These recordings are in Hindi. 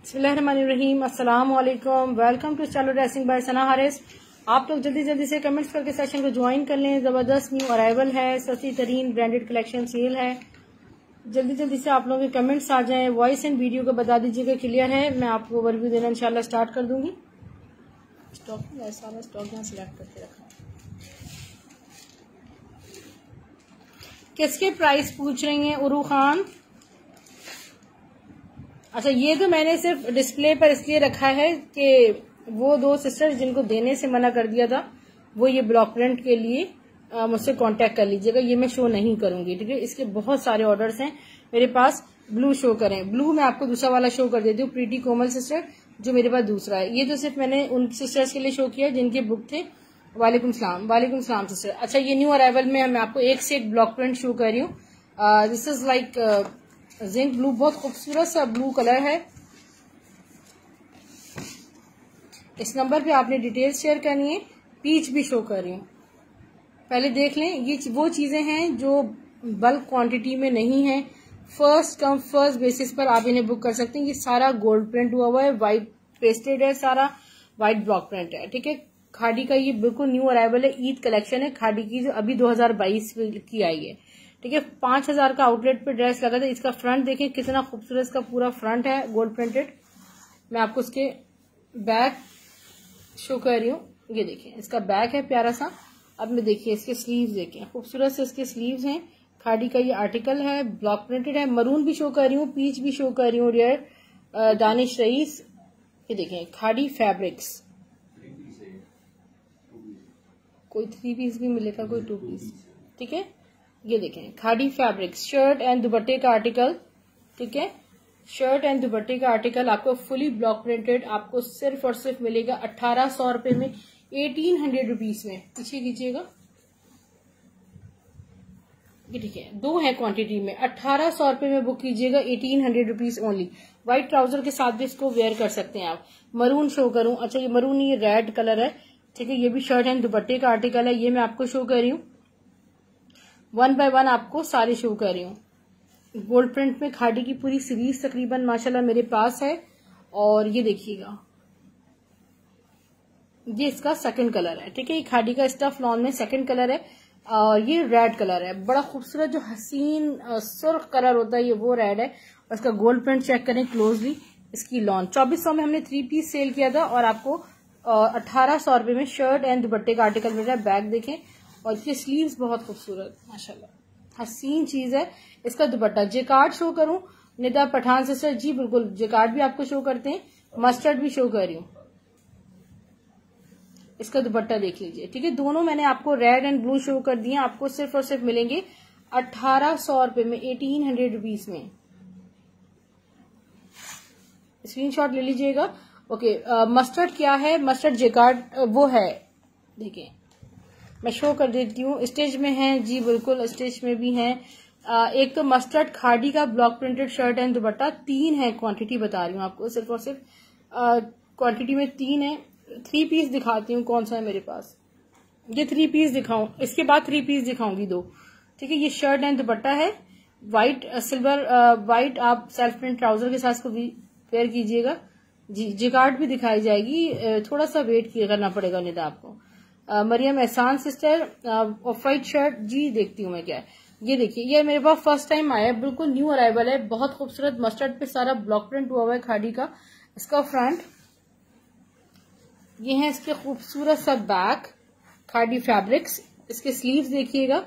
बिस्मिल्लाहिर्रहमानिर्रहीम, अस्सलाम वालेकुम। Welcome to style dressing by Sana Haris. आप लोग जल्दी जल्दी से कमेंट्स करके सेशन को ज्वाइन कर लें। जबरदस्त न्यू अराइवल है, सस्ती तरीन ब्रांडेड कलेक्शन सेल है। जल्दी जल्दी से आप लोगों के कमेंट्स आ जाएं। वॉइस एंड वीडियो को बता दीजिएगा क्लियर है। मैं आपको ओवरव्यू देना इंशाल्लाह स्टार्ट कर दूंगी। स्टॉक सारा स्टॉक यहाँ सिलेक्ट करके रखा। किसके प्राइस पूछ रही हैं उरू खान? अच्छा, ये तो मैंने सिर्फ डिस्प्ले पर इसलिए रखा है कि वो दो सिस्टर्स जिनको देने से मना कर दिया था वो ये ब्लॉक प्रिंट के लिए मुझसे कांटेक्ट कर लीजिएगा। ये मैं शो नहीं करूंगी, ठीक है। इसके बहुत सारे ऑर्डर्स हैं मेरे पास। ब्लू शो करें, ब्लू मैं आपको दूसरा वाला शो कर देती हूँ, प्रीटी कोमल सिस्टर, जो मेरे पास दूसरा है। ये तो सिर्फ मैंने उन सिस्टर्स के लिए शो किया जिनके बुक थे। वालेकुम सलाम सिस्टर। अच्छा, ये न्यू अराइवल में मैं आपको एक से एक ब्लॉक प्रिंट शो कर रही हूँ। This is like zinc blue, बहुत खूबसूरत सा ब्लू कलर है। इस नंबर पे आपने डिटेल्स शेयर करनी है। पीच भी शो कर रही हूँ, पहले देख लें। ये वो चीजें हैं जो बल्क क्वांटिटी में नहीं है। फर्स्ट कम फर्स्ट बेसिस पर आप इन्हें बुक कर सकते हैं। ये सारा गोल्ड प्रिंट हुआ है, व्हाइट पेस्टेड है, सारा व्हाइट ब्लॉक प्रिंट है, ठीक है। खादी का ये बिल्कुल न्यू अराइवल है, ईद कलेक्शन है खादी की, जो अभी 2022 की आई है, ठीक है। 5000 का आउटलेट पे ड्रेस लगा था। इसका फ्रंट देखें कितना खूबसूरत, इसका पूरा फ्रंट है गोल्ड प्रिंटेड। मैं आपको इसके बैक शो कर रही हूँ। ये देखिए, इसका बैक है प्यारा सा। अब मैं देखिए इसके स्लीव्स देखें, खूबसूरत से इसके स्लीव्स हैं। खादी का ये आर्टिकल है, ब्लॉक प्रिंटेड है। मरून भी शो कर रही हूँ, पीच भी शो कर रही हूँ, रेयर दानिश रईस। ये देखें खादी फैब्रिक्स, कोई 3 पीस भी मिलेगा, कोई 2 पीस, ठीक है। ये देखें खादी फैब्रिक्स, शर्ट एंड दुपट्टे का आर्टिकल, ठीक है। शर्ट एंड दुपट्टे का आर्टिकल आपको फुली ब्लॉक प्रिंटेड आपको सिर्फ और सिर्फ मिलेगा 1800 रुपए में, 1800 रुपीज में। पीछे कीजिएगा, ये ठीक है, दो है क्वांटिटी में। 1800 रुपए में बुक कीजिएगा, 1800 रुपीज ओनली। व्हाइट ट्राउजर के साथ भी इसको वेयर कर सकते हैं आप। मरून शो करूं? अच्छा, ये मरून, ये रेड कलर है, ठीक है। ये भी शर्ट एंड दुपट्टे का आर्टिकल है। ये मैं आपको शो कर रही हूँ, 1 बाय 1 आपको सारे शो कर रही हूँ। गोल्ड प्रिंट में खादी की पूरी सीरीज तकरीबन माशाल्लाह मेरे पास है। और ये देखिएगा, ये इसका सेकंड कलर है, ठीक है। ये खादी का स्टफ लॉन में सेकंड कलर है और ये रेड कलर है। बड़ा खूबसूरत जो हसीन सुर्ख कलर होता है, ये वो रेड है। और इसका गोल्ड प्रिंट चेक करें क्लोजली। इसकी लॉन 2400 में हमने 3 पीस सेल किया था और आपको 1800 रुपए में शर्ट एंड दुपट्टे का आर्टिकल मिल रहा है। बैक देखें, और इसके स्लीव्स बहुत खूबसूरत माशाल्लाह, हसीन चीज है। इसका दुपट्टा जेकार्ड शो करूं? निदा पठान सिस्टर, जी बिल्कुल, जेकार्ड भी आपको शो करते हैं, मस्टर्ड भी शो कर रही हूँ। इसका दुपट्टा देख लीजिए, ठीक है। दोनों मैंने आपको रेड एंड ब्लू शो कर दिए। आपको सिर्फ और सिर्फ मिलेंगे 1800 रुपए में, 1800 रुपीज में। स्क्रीनशॉट ले लीजिएगा। ओके, मस्टर्ड क्या है? मस्टर्ड जेकार्ड वो है, देखिए मैं शो कर देती हूँ। स्टिच में है, जी बिल्कुल स्टिच में भी है। एक तो मस्टर्ड खादी का ब्लॉक प्रिंटेड शर्ट एंड दुपट्टा, 3 है क्वांटिटी बता रही हूँ आपको, सिर्फ और सिर्फ क्वांटिटी में 3 है। 3 पीस दिखाती हूँ कौन सा है मेरे पास। ये 3 पीस दिखाऊं, इसके बाद 3 पीस दिखाऊंगी, 2, ठीक है। ये शर्ट एंड दुपट्टा है, व्हाइट सिल्वर व्हाइट। आप सेल्फ प्रिंट ट्राउजर के साथ इसको वेयर कीजिएगा। जी, जिकार्ड भी दिखाई जाएगी, थोड़ा सा वेट करना पड़ेगा निदा आपको। मरियम एहसान सिस्टर, ऑफ वाइट शर्ट, जी देखती हूँ मैं क्या है। ये देखिए, ये मेरे पास फर्स्ट टाइम आया है, बिल्कुल न्यू अराइवल है। बहुत खूबसूरत मस्टर्ड पे सारा ब्लॉक प्रिंट हुआ हुआ है खादी का। इसका फ्रंट ये है, इसके खूबसूरत सा बैक, खादी फैब्रिक्स। इसके स्लीव्स देखिएगा,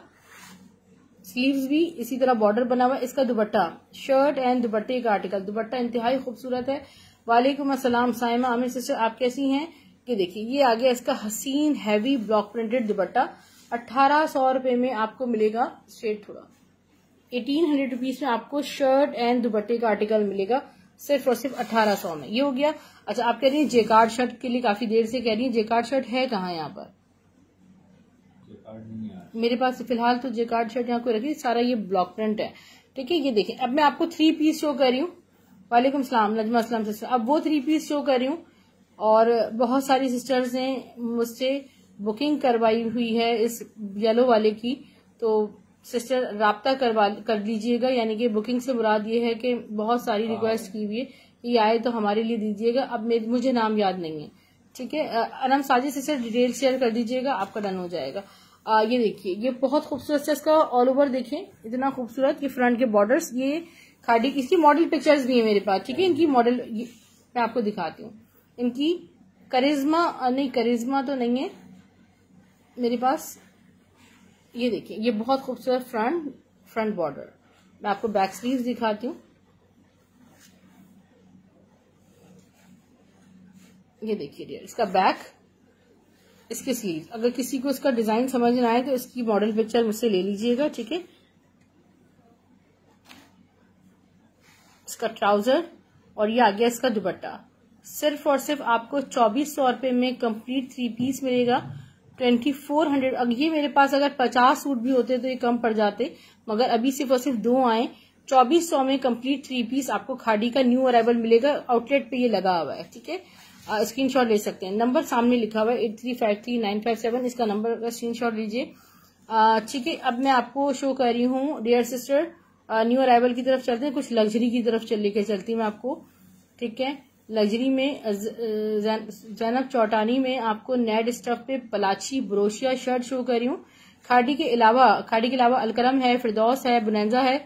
स्लीव्स भी इसी तरह बॉर्डर बना हुआ है। इसका दुपट्टा, शर्ट एंड दुपट्टे का आर्टिकल, दुपट्टा इंतहाई खूबसूरत है। वालेकुम अस्सलाम साइमा आमिर सिस्टर, आप कैसी हैं? ये देखिए, ये आ गया इसका हसीन हैवी ब्लॉक प्रिंटेड दुपट्टा। 1800 रुपए में आपको मिलेगा, स्ट्रेट थोड़ा, 1800 रुपीज में आपको शर्ट एंड दुपट्टे का आर्टिकल मिलेगा, सिर्फ और सिर्फ 1800 में। ये हो गया। अच्छा, आप कह रही हैं जेकार्ड शर्ट के लिए काफी देर से कह रही हैं, जेकार्ड शर्ट है कहाँ यहाँ पर? मेरे पास फिलहाल तो जेकार्ड शर्ट यहाँ कोई रखी, सारा ये ब्लॉक प्रिंट है, ठीक है। ये देखें, अब मैं आपको 3 पीस शो कर रही हूँ। वालेकुम सलाम नजमा अस्लम सिस्टर, अब वो 3 पीस शो कर रही हूँ। और बहुत सारी सिस्टर्स ने मुझसे बुकिंग करवाई हुई है इस येलो वाले की, तो सिस्टर राब्ता कर लीजिएगा। यानी कि बुकिंग से मुराद ये है कि बहुत सारी रिक्वेस्ट की हुई है ये आए तो हमारे लिए दीजिएगा। अब मुझे नाम याद नहीं है, ठीक है। अनम साजिद से डिटेल शेयर कर दीजिएगा, आपका डन हो जाएगा। ये देखिए, ये बहुत खूबसूरत से इसका ऑल ओवर देखें, इतना खूबसूरत। ये फ्रंट के बॉर्डर्स, ये खाड़ी, इसकी मॉडल पिक्चर्स भी है मेरे पास, ठीक है। इनकी मॉडल मैं आपको दिखाती हूँ। इनकी करिश्मा नहीं, करिश्मा तो नहीं है मेरे पास। ये देखिए, ये बहुत खूबसूरत फ्रंट बॉर्डर। मैं आपको बैक स्लीव्स दिखाती हूँ। ये देखिए डियर, इसका बैक, इसके स्लीव। अगर किसी को इसका डिजाइन समझ ना आए तो इसकी मॉडल पिक्चर मुझसे ले लीजिएगा, ठीक है। इसका ट्राउजर और ये आ गया इसका दुपट्टा। सिर्फ और सिर्फ आपको 2400 रुपए में कंप्लीट 3 पीस मिलेगा। 2400। अब ये मेरे पास अगर 50 सूट भी होते तो ये कम पड़ जाते, मगर अभी सिर्फ और सिर्फ 2 आए। 2400 में कंप्लीट 3 पीस आपको खाड़ी का न्यू अराइवल मिलेगा। आउटलेट पे ये लगा हुआ है, ठीक है। स्क्रीनशॉट ले सकते हैं। नंबर सामने लिखा हुआ है 8353-957, इसका नंबर का स्क्रीनशॉट लीजिए, ठीक है। अब मैं आपको शो कर रही हूँ डियर सिस्टर, न्यू अराइवल की तरफ चलते हैं, कुछ लग्जरी की तरफ लेकर चलती हूँ मैं आपको, ठीक है। लग्जरी में जैनब चौटानी में आपको नेट स्टफ पे पलाची ब्रोशिया शर्ट शो कर रही हूँ। खाड़ी के अलावा अलकरम है, फिरदौस है, बुनैजा है।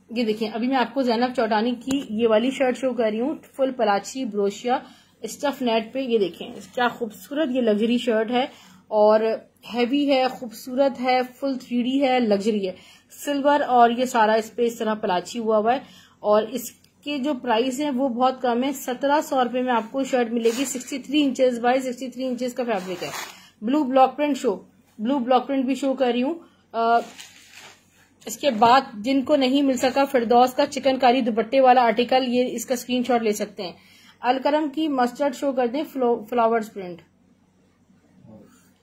ये देखिए, अभी मैं आपको जैनब चौटानी की ये वाली शर्ट शो कर रही हूँ, फुल पलाची ब्रोशिया स्टफ नेट पे। ये देखें क्या खूबसूरत ये लग्जरी शर्ट है, और हैवी है, खूबसूरत है, फुल 3D है, लग्जरी है। सिल्वर और ये सारा इस पे इस तरह पलाची हुआ है, और इसके जो प्राइस है वो बहुत कम है। 1700 रुपए में आपको शर्ट मिलेगी। 63 इंचेस बाय 63 इंचेस का फैब्रिक है। ब्लू ब्लॉक प्रिंट भी शो कर रही हूँ। इसके बाद जिनको नहीं मिल सका फिरदौस का चिकनकारी दुपट्टे वाला आर्टिकल, ये इसका स्क्रीनशॉट ले सकते हैं। अलकरम की मस्टर्ड शो कर दें, फ्लावर्स प्रिंट।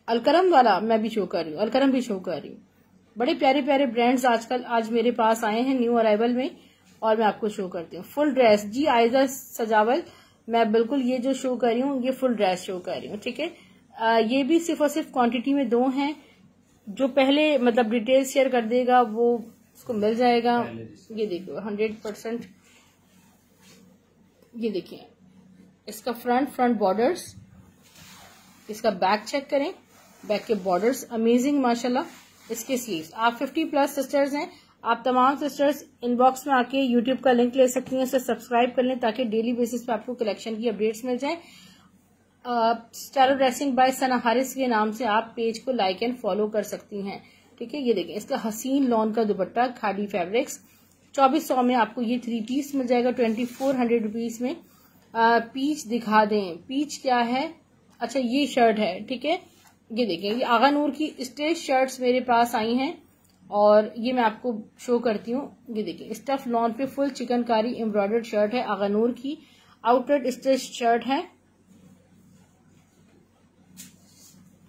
अलकरम वाला मैं भी शो कर रही हूँ, अलकरम भी शो कर रही हूँ। बड़े प्यारे प्यारे ब्रांड्स आज मेरे पास आए हैं न्यू अराइवल में, और मैं आपको शो करती हूँ। फुल ड्रेस जी आयजा सजावल, मैं बिल्कुल ये जो शो कर रही हूँ ये फुल ड्रेस शो कर रही हूँ, ठीक है। ये भी सिर्फ और सिर्फ क्वांटिटी में 2 हैं। जो पहले मतलब डिटेल शेयर कर देगा वो उसको मिल जाएगा। ये देखो 100%। ये देखिए इसका फ्रंट बॉर्डर्स, इसका बैक चेक करें, बैक के बॉर्डर्स अमेजिंग माशाल्लाह। इसके स्लीव्स। आप 50+ सिस्टर्स हैं, आप तमाम सिस्टर्स इनबॉक्स में आके यूट्यूब का लिंक ले सकती हैं, उसे सब्सक्राइब कर लें ताकि डेली बेसिस पे आपको कलेक्शन की अपडेट्स मिल जाएं। Style dressing by Sana Haris के नाम से आप पेज को लाइक एंड फॉलो कर सकती हैं, ठीक है। ये देखें इसका हसीन लॉन का दुपट्टा, खादी फैब्रिक्स। 2400 में आपको ये 3 पीस मिल जाएगा 2400 रुपीज में। पीच दिखा दें, पीच क्या है? अच्छा ये शर्ट है, ठीक है। ये देखें, ये आगा नूर की स्टेज शर्ट्स मेरे पास आई हैं, और ये मैं आपको शो करती हूँ। ये देखिए स्टफ लॉन पे फुल चिकनकारी एम्ब्रॉयडर्ड शर्ट है, आगा नूर की आउटलेट स्टेज शर्ट है,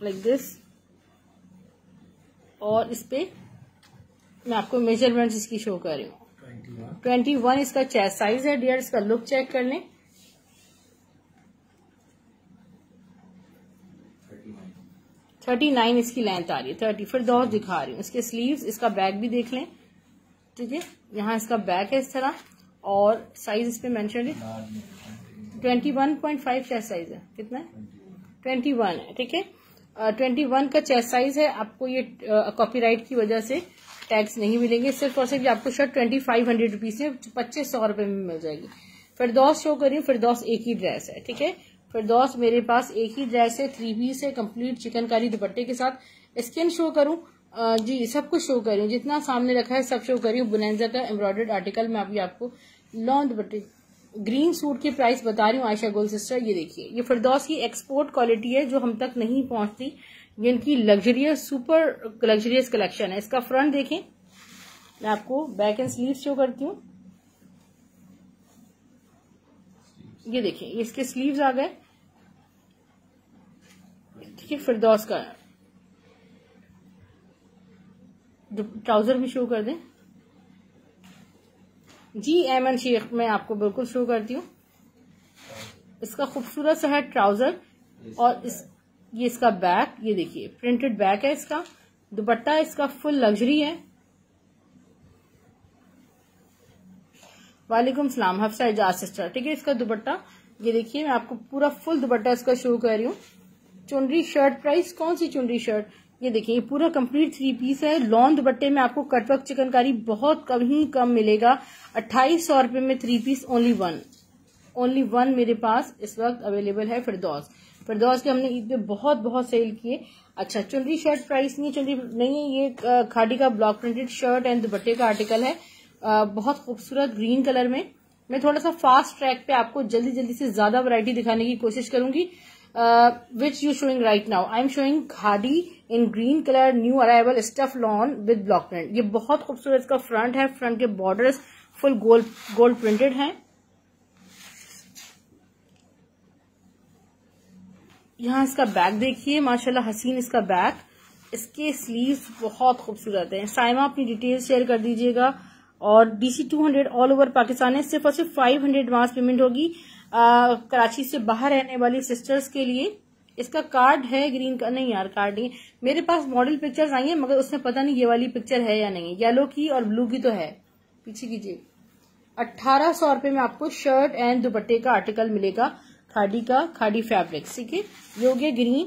लाइक दिस। और इस पे मैं आपको मेजरमेंट्स इसकी शो कर रही हूँ। 21 इसका चेस्ट साइज है डियर। इसका लुक चेक कर लें। 39 इसकी लेंथ आ रही है। 30 फिर दौर दिखा रही हूँ। इसके स्लीव्स, इसका बैक भी देख लें, ठीक है। यहाँ इसका बैक है इस तरह, और साइज इस पे मेंशन है 21.5 चेस्ट साइज है। कितना है? 21 है, ठीक है। 21 का चेस्ट साइज है। आपको ये कॉपीराइट की वजह से टैग्स नहीं मिलेंगे। सिर्फ और सिर्फ आपको शर्ट 2500 रुपीज में 2500 रुपए में मिल जाएगी। फिरदौस शो करिए, फिरदौस एक ही ड्रेस है, ठीक है। फिरदौस मेरे पास एक ही ड्रेस है, 3 पीस है, कंप्लीट चिकनकारी दुपट्टे के साथ। स्किन शो करूं? जी सब कुछ शो करूं, जितना सामने रखा है सब शो करी हूँ। बुनैजा का एम्ब्रॉयडर्ड आर्टिकल मैं अभी आपको लॉन्ग दुपट्टे ग्रीन सूट की प्राइस बता रही हूँ आयशा गोल सिस्टर। ये देखिए, ये फिरदौस की एक्सपोर्ट क्वालिटी है जो हम तक नहीं पहुंचती। ये इनकी लग्जरियस, सुपर लग्जरियस कलेक्शन है। इसका फ्रंट देखें, मैं आपको बैक एंड स्लीव शो करती हूँ। ये देखिए, इसके स्लीव्स आ गए, ठीक है। फिरदौस का ट्राउजर भी शो कर दें। जी एमन शेख मैं आपको बिल्कुल शो करती हूँ। इसका खूबसूरत सा है ट्राउजर, और ये इसका बैक, ये देखिए प्रिंटेड बैक है इसका। दुपट्टा इसका फुल लग्जरी है, वालेकुम सलाम हफ्सा एजाज सिस्टर। ठीक है, इसका दुपट्टा ये देखिए, मैं आपको पूरा फुल दुपट्टा इसका शो कर रही हूँ। चुनरी शर्ट प्राइस, कौन सी चुनरी शर्ट, ये देखिए, ये पूरा कंप्लीट 3 पीस है। लॉन दुपट्टे में आपको कटवर्क चिकनकारी बहुत कम मिलेगा। 2800 रुपए में 3 पीस, ओनली वन मेरे पास इस वक्त अवेलेबल है। फिरदौस के हमने ईद पे बहुत सेल किए। अच्छा, चुनरी शर्ट प्राइस नहीं, चुनरी नहीं है, ये खादी का ब्लॉक प्रिंटेड शर्ट एंड दुपट्टे का आर्टिकल है। बहुत खूबसूरत ग्रीन कलर में। मैं थोड़ा सा फास्ट ट्रैक पे आपको जल्दी से ज्यादा वैरायटी दिखाने की कोशिश करूंगी। Which you showing right now, I am showing khadi in green colour, new arrival stuff lawn with block print. ये बहुत खूबसूरत इसका फ्रंट है, फ्रंट के बॉर्डर्स फुल गोल्ड प्रिंटेड हैं। यहाँ इसका बैक देखिए, माशाल्लाह हसीन इसका बैक। इसके स्लीव्स बहुत खूबसूरत हैं। साइमा अपनी डिटेल्स शेयर कर दीजिएगा। और DC 200 ऑल ओवर पाकिस्तान है। सिर्फ और सिर्फ 500 एडवांस पेमेंट होगी कराची से बाहर रहने वाली सिस्टर्स के लिए। इसका कार्ड है ग्रीन का, नहीं यार कार्ड नहीं, मेरे पास मॉडल पिक्चर्स आई है मगर उसमें पता नहीं ये वाली पिक्चर है या नहीं। येलो की और ब्लू की तो है, पीछे कीजिए। 1800 रुपए में आपको शर्ट एंड दुपट्टे का आर्टिकल मिलेगा, खादी फैब्रिक। ठीक है, ये हो गया ग्रीन।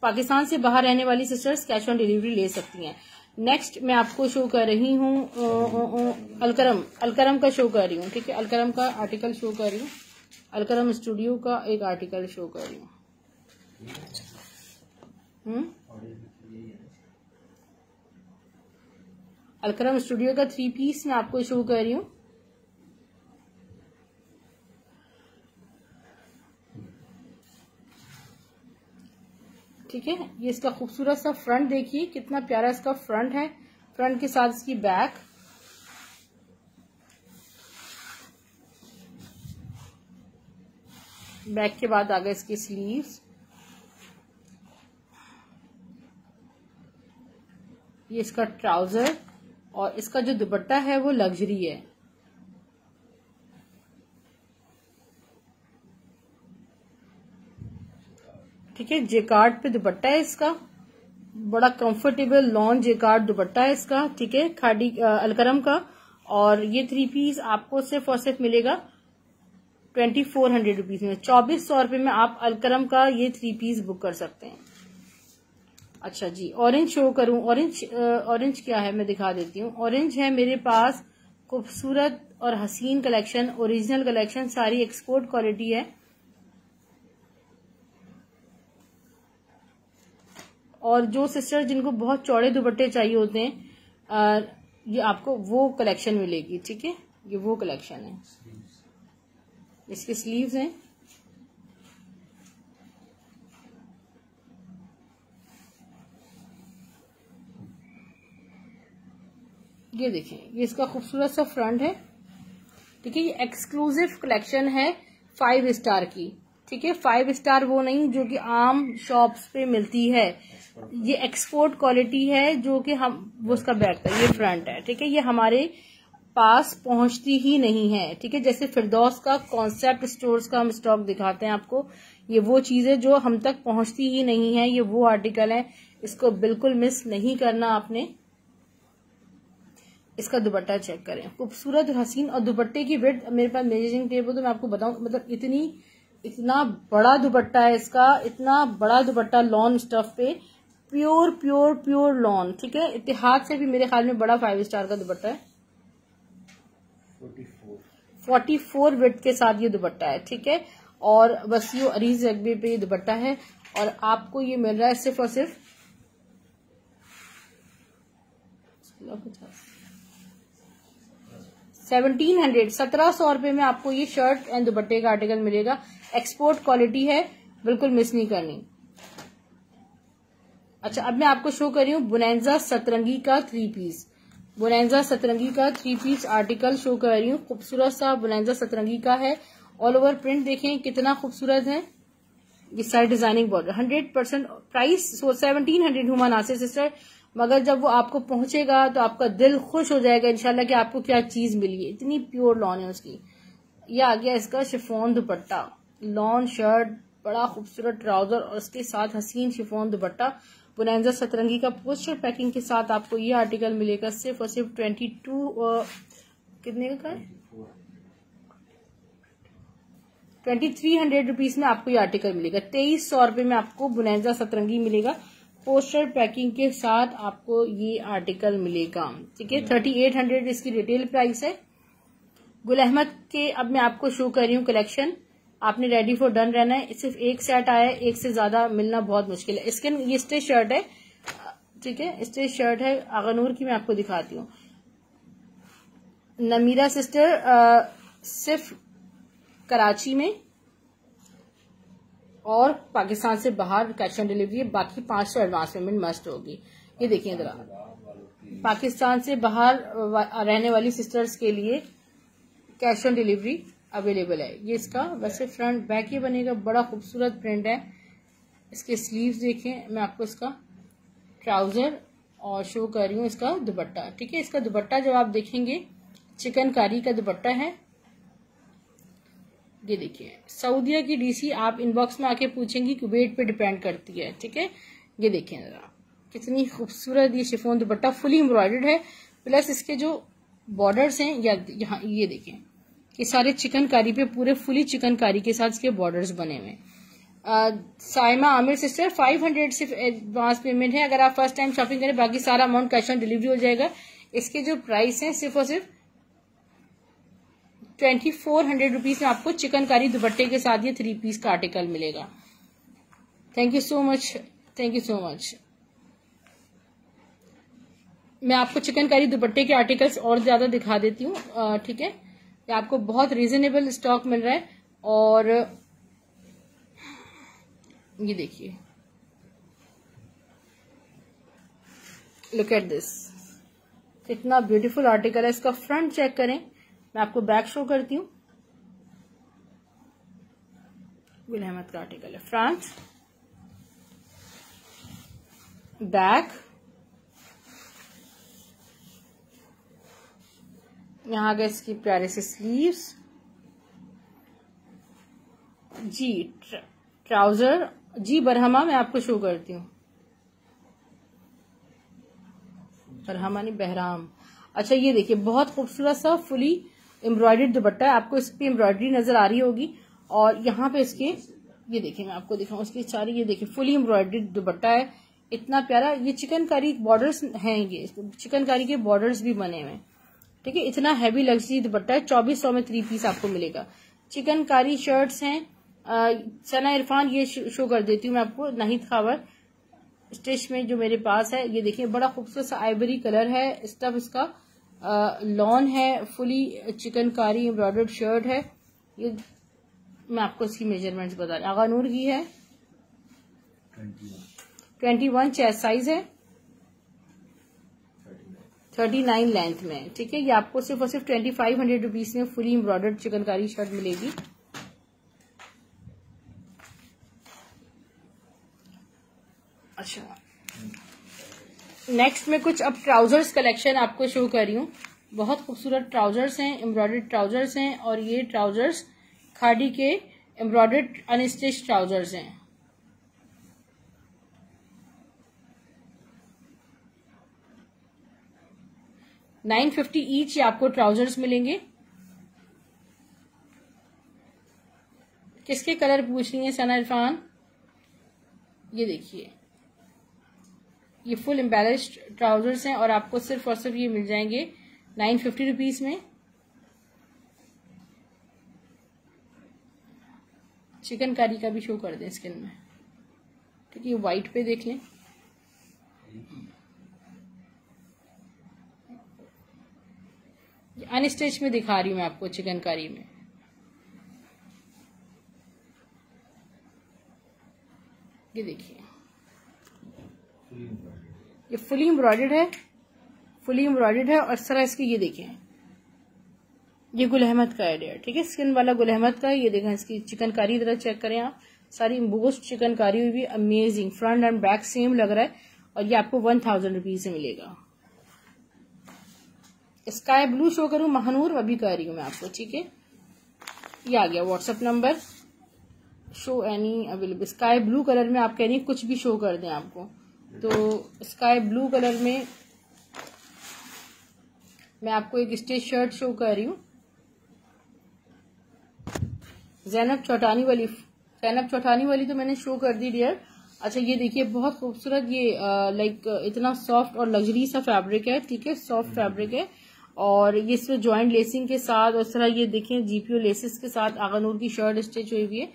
पाकिस्तान से बाहर रहने वाली सिस्टर्स कैश ऑन डिलीवरी ले सकती हैं। नेक्स्ट मैं आपको शो कर रही हूँ अलकरम का शो कर रही हूँ। ठीक है, अलकरम का आर्टिकल शो कर रही हूँ। अलकरम स्टूडियो का एक आर्टिकल शो कर रही हूँ। अलकरम स्टूडियो का 3 पीस मैं आपको शो कर रही हूँ। ठीक है, ये इसका खूबसूरत सा फ्रंट देखिए, कितना प्यारा इसका फ्रंट है। फ्रंट के साथ इसकी बैक। बैक के बाद आ गए इसकी स्लीव्स। ये इसका ट्राउजर और इसका जो दुपट्टा है वो लग्जरी है। ठीक है, जेकार्ड पे दुपट्टा है इसका, बड़ा कंफर्टेबल लॉन जेकार्ड दुपट्टा है इसका। ठीक है, खादी अलकरम का। और ये 3 पीस आपको सिर्फ और सिर्फ मिलेगा 2400 रुपीज में। 2400 रुपए में आप अलकरम का ये 3 पीस बुक कर सकते हैं। अच्छा जी, ऑरेंज शो करूं। ऑरेंज क्या है मैं दिखा देती हूँ। ऑरेंज है मेरे पास खूबसूरत और हसीन कलेक्शन, ओरिजिनल कलेक्शन, सारी एक्सपोर्ट क्वालिटी है। और जो सिस्टर जिनको बहुत चौड़े दुपट्टे चाहिए होते हैं, ये आपको वो कलेक्शन मिलेगी। ठीक है, ये वो कलेक्शन है। इसके स्लीव्स हैं। ये देखें, ये इसका खूबसूरत सा फ्रंट है। ठीक है, ये एक्सक्लूसिव कलेक्शन है 5 स्टार की। ठीक है, 5 स्टार वो नहीं जो कि आम शॉप्स पे मिलती है, ये एक्सपोर्ट क्वालिटी है जो कि हम, वो उसका बैक था, ये फ्रंट है। ठीक है, ये हमारे पास पहुंचती ही नहीं है। ठीक है, जैसे फिरदौस का कॉन्सेप्ट स्टोर्स का हम स्टॉक दिखाते हैं आपको, ये वो चीजें जो हम तक पहुंचती ही नहीं है, ये वो आर्टिकल है, इसको बिल्कुल मिस नहीं करना आपने। इसका दुपट्टा चेक करें, खूबसूरत और हसीन। और दुपट्टे की विड्थ मेरे पास मेजरिंग टेप हो तो मैं आपको बताऊं, मतलब इतना बड़ा दुपट्टा है इसका, इतना बड़ा दुपट्टा लॉन स्टफ पे, प्योर लॉन। ठीक है, इतिहाद से भी मेरे ख्याल में बड़ा 5 स्टार का दुपट्टा है। 44 विड्थ के साथ ये दुपट्टा है। ठीक है, और वसीओ अरीज रकबे पे ये दुपट्टा है। और आपको ये मिल रहा है सिर्फ और सिर्फ 1700 रुपए में आपको ये शर्ट एंड दुपट्टे का आर्टिकल मिलेगा। एक्सपोर्ट क्वालिटी है, बिल्कुल मिस नहीं करनी। अच्छा, अब मैं आपको शो कर रही हूँ बोनेंजा सतरंगी का 3 पीस। बोनेंजा सतरंगी का 3 पीस आर्टिकल शो कर रही हूँ। खूबसूरत सा बोनेंजा सतरंगी का है। ऑल ओवर प्रिंट देखें कितना खूबसूरत है। ये साइड डिजाइनिंग बॉर्डर। 100% प्राइस 1700 हुआ नासिर सिस्टर, मगर जब वो आपको पहुंचेगा तो आपका दिल खुश हो जाएगा इंशाल्लाह कि आपको क्या चीज मिली है। इतनी प्योर लॉन है उसकी। ये आ गया इसका शिफॉन दुपट्टा, लॉन शर्ट, बड़ा खूबसूरत ट्राउजर और उसके साथ हसीन शिफॉन दुपट्टा। बोनेंजा सतरंगी का पोस्टर पैकिंग के साथ आपको ये आर्टिकल मिलेगा सिर्फ और सिर्फ कितने का है? 2300 रुपीज में आपको ये आर्टिकल मिलेगा। 2300 रुपए में आपको बुनेजा सतरंगी मिलेगा। पोस्टर पैकिंग के साथ आपको ये आर्टिकल मिलेगा। ठीक है, 3800 इसकी रिटेल प्राइस है। गुल अहमद के अब मैं आपको शो कर रही हूँ कलेक्शन। आपने रेडी फॉर डन रहना है। सिर्फ एक सेट आया है, एक से ज्यादा मिलना बहुत मुश्किल है। इसके ये स्टेज शर्ट है, ठीक है, स्टेज शर्ट है आगानूर की। मैं आपको दिखाती हूँ। नमीरा सिस्टर सिर्फ कराची में और पाकिस्तान से बाहर कैश ऑन डिलीवरी है। बाकी 500 एडवांस पेमेंट मस्ट होगी। ये देखिए जरा, पाकिस्तान से बाहर रहने वाली सिस्टर्स के लिए कैश ऑन डिलीवरी अवेलेबल है। ये इसका वैसे फ्रंट बैक ये बनेगा, बड़ा खूबसूरत प्रिंट है। इसके स्लीव्स देखें। मैं आपको इसका ट्राउजर और शो कर रही हूँ इसका दुपट्टा। ठीक है, इसका दुपट्टा जब आप देखेंगे चिकनकारी का दुपट्टा है। ये देखिए, सऊदीया की डीसी आप इनबॉक्स में आके पूछेंगी, कुवैत पे डिपेंड करती है। ठीक है, ये देखिए जरा कितनी खूबसूरत ये शिफॉन दुपट्टा फुली एम्ब्रॉयडर्ड है। प्लस इसके जो बॉर्डर्स हैं या यहाँ ये देखें कि सारे चिकनकारी पे पूरे फुली चिकनकारी के साथ इसके बॉर्डर्स बने हुए। साइमा आमिर सिस्टर 500 सिर्फ एडवांस पेमेंट है। अगर आप फर्स्ट टाइम शॉपिंग करें, बाकी सारा अमाउंट कैश ऑन डिलीवरी हो जाएगा। इसके जो प्राइस है सिर्फ और सिर्फ 2400 रुपीज में आपको चिकनकारी दुपट्टे के साथ ये 3 पीस का आर्टिकल मिलेगा। Thank you so much, thank you so much. मैं आपको चिकनकारी दुपट्टे के आर्टिकल्स और ज्यादा दिखा देती हूँ। ठीक है, ये आपको बहुत रीजनेबल स्टॉक मिल रहा है। और ये देखिए, लुक एट दिस, कितना ब्यूटीफुल आर्टिकल है। इसका फ्रंट चेक करें। मैं आपको बैक शो करती हूँ। गुल अहमद का आर्टिकल है। फ्रंट, बैक, यहाँ गए इसकी प्यारे से स्लीव्स जी, ट्राउजर जी बरहमा। मैं आपको शो करती हूँ, बरहमा नहीं बहराम। अच्छा, ये देखिए बहुत खूबसूरत सा फुली एम्ब्रॉयडर्ड दुपट्टा है। आपको इस पे एम्ब्रॉयडरी नजर आ रही होगी। और यहाँ पे इसके ये देखिए, मैं आपको दिखाऊं इसकी सारी, ये देखिए फुली एम्ब्रॉयडर्ड दुपट्टा है। इतना प्यारा। ये चिकनकारी बॉर्डर्स हैं, ये चिकनकारी के बॉर्डर्स भी बने हुए। ठीक है, इतना हैवी लग्जरी दुपट्टा है। 2400 में 3 पीस आपको मिलेगा। चिकनकारी शर्ट्स हैं। सना इरफान ये शो कर देती हूँ मैं आपको। नाहिद खावर स्टिच में जो मेरे पास है, ये देखिए बड़ा खूबसूरत सा आइवरी कलर है। स्टफ इसका लॉन है। फुली चिकनकारी एम्ब्रॉयडर्ड शर्ट है। ये मैं आपको इसकी मेजरमेंट्स बता रही हूँ। आगा नूर की है। 21 चेस्ट साइज है। 39 लेंथ में। ठीक है, ये आपको सिर्फ और सिर्फ 2500 रुपीज में फुली एम्ब्रॉयडर्ड चिकनकारी शर्ट मिलेगी। अच्छा, नेक्स्ट में कुछ अब ट्राउजर्स कलेक्शन आपको शो कर रही हूँ। बहुत खूबसूरत ट्राउजर्स हैं, एम्ब्रॉयडर्ड ट्राउजर्स हैं। और ये ट्राउजर्स खादी के एम्ब्रॉयडर्ड अनस्टिच ट्राउजर्स हैं। $950 ईच आपको ट्राउजर्स मिलेंगे। किसके कलर पूछ रही है सना इरफान? ये देखिए, ये फुल एम्बेलिश्ड ट्राउजर्स हैं और आपको सिर्फ और सिर्फ ये मिल जाएंगे 950 रुपीज में। चिकनकारी का भी शो कर दें स्किन में। ठीक है, ये व्हाइट पे देख लें। अनस्टिच में दिखा रही हूँ मैं आपको चिकनकारी में। ये देखिए, ये फुली एम्ब्रॉयडर्ड है। फुली एम्ब्रॉयडर्ड है। और इस तरह इसकी ये देखिए, ये गुल अहमद का आइडिया। ठीक है, स्किन वाला गुल अहमद का। ये देखें इसकी चिकनकारी जरा चेक करें आप। सारी एम्बोस्ड चिकनकारी हुई भी amazing. Front end back same लग रहा है। और ये आपको 1000 रुपीज से मिलेगा। स्काई ब्लू शो करूं महानूर? अभी कर रही हूं मैं आपको। ठीक है, ये आ गया WhatsApp number. Show any available. Sky blue colour में आप कह रही हैं कुछ भी शो कर दें आपको। तो स्काई ब्लू कलर में मैं आपको एक स्टेज शर्ट शो कर रही हूँ, ज़ैनब चौटानी वाली तो मैंने शो कर दी डियर। अच्छा ये देखिए बहुत खूबसूरत, ये लाइक इतना सॉफ्ट और लग्जरी सा फैब्रिक है, ठीक है, सॉफ्ट फैब्रिक है। और ये इसमें जॉइंट लेसिंग के साथ और इस तरह ये देखें जीपीओ लेसेस के साथ आगा नूर की शर्ट स्टिच हुई हुई है।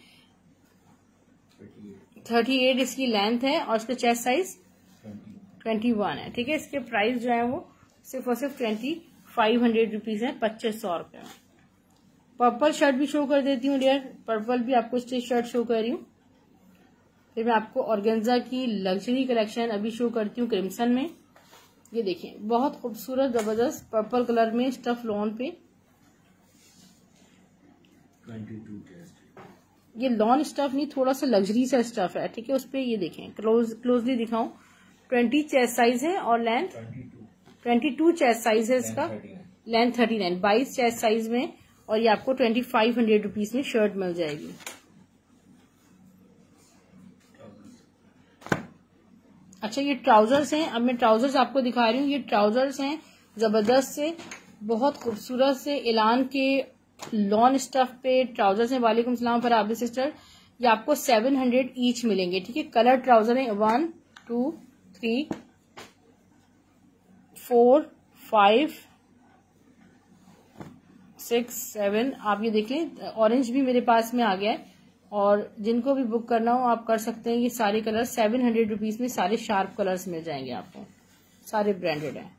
38 इसकी लेंथ है और इसका चेस्ट साइज 21 है, ठीक है। इसके प्राइस जो है वो सिर्फ और सिर्फ 2500 रुपीज है, 2500 रुपये में। पर्पल शर्ट भी शो कर देती हूँ डियर, पर्पल भी आपको स्टिच शर्ट शो कर रही हूँ। फिर मैं आपको ऑर्गेन्जा की लग्जरी कलेक्शन अभी शो करती हूँ क्रिम्सन में। ये देखें बहुत खूबसूरत जबरदस्त पर्पल कलर में स्टफ लॉन पे, 22 ये लॉन स्टफ नहीं, थोड़ा सा लग्जरी सा स्टफ है, ठीक है। उस पे ये देखें, क्लोजली दिखाऊं, 20 चेस्ट साइज है और लेंथ 22 चेस्ट साइज है इसका, लेंथ 39, 22 चेस्ट साइज में। और ये आपको 2500 रुपीज में शर्ट मिल जाएगी। अच्छा ये ट्राउजर्स हैं, अब मैं ट्राउजर्स आपको दिखा रही हूँ। ये ट्राउजर्स हैं जबरदस्त से, बहुत खूबसूरत से एलान के लॉन स्टफ पे ट्राउजर्स हैं। वालेकुम सलाम फर आबिद सिस्टर, ये आपको 700 ईच मिलेंगे, ठीक है। कलर ट्राउजर है 1 2 3 4 5 6 7, आप ये देख लें। ऑरेंज भी मेरे पास में आ गया है और जिनको भी बुक करना हो आप कर सकते हैं। ये सारे कलर 700 रुपीज में सारे शार्प कलर्स मिल जाएंगे आपको, सारे ब्रांडेड हैं।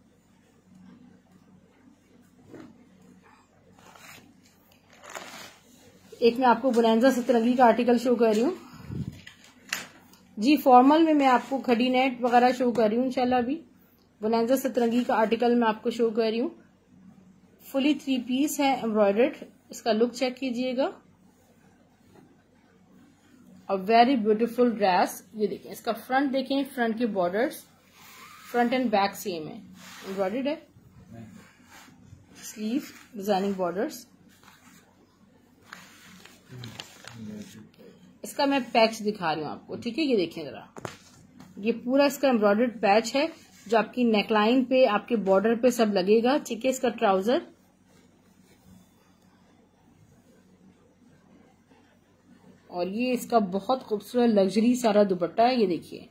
एक मैं आपको बोनांजा सतरंगी का आर्टिकल शो कर रही हूँ जी। फॉर्मल में मैं आपको खड़ी नेट वगैरह शो कर रही हूँ इंशाल्लाह। अभी बोनांजा सतरंगी का आर्टिकल मैं आपको शो कर रही हूँ। फुली 3 पीस है एम्ब्रॉयडर्ड, इसका लुक चेक कीजिएगा। और वेरी ब्यूटीफुल ड्रेस, ये देखें इसका फ्रंट देखें, फ्रंट के borders front end back same है, एम्ब्रॉयडर्ड है। स्लीव डिजाइनिंग बॉर्डर्स, इसका मैं पैच दिखा रही हूँ आपको, ठीक है। ये देखें जरा, ये पूरा इसका एम्ब्रॉयडर्ड पैच है जो आपकी नेकलाइन पे आपके बॉर्डर पे सब लगेगा, ठीक है। इसका ट्राउजर और ये इसका बहुत खूबसूरत लग्जरी सारा दुपट्टा है, ये देखिए,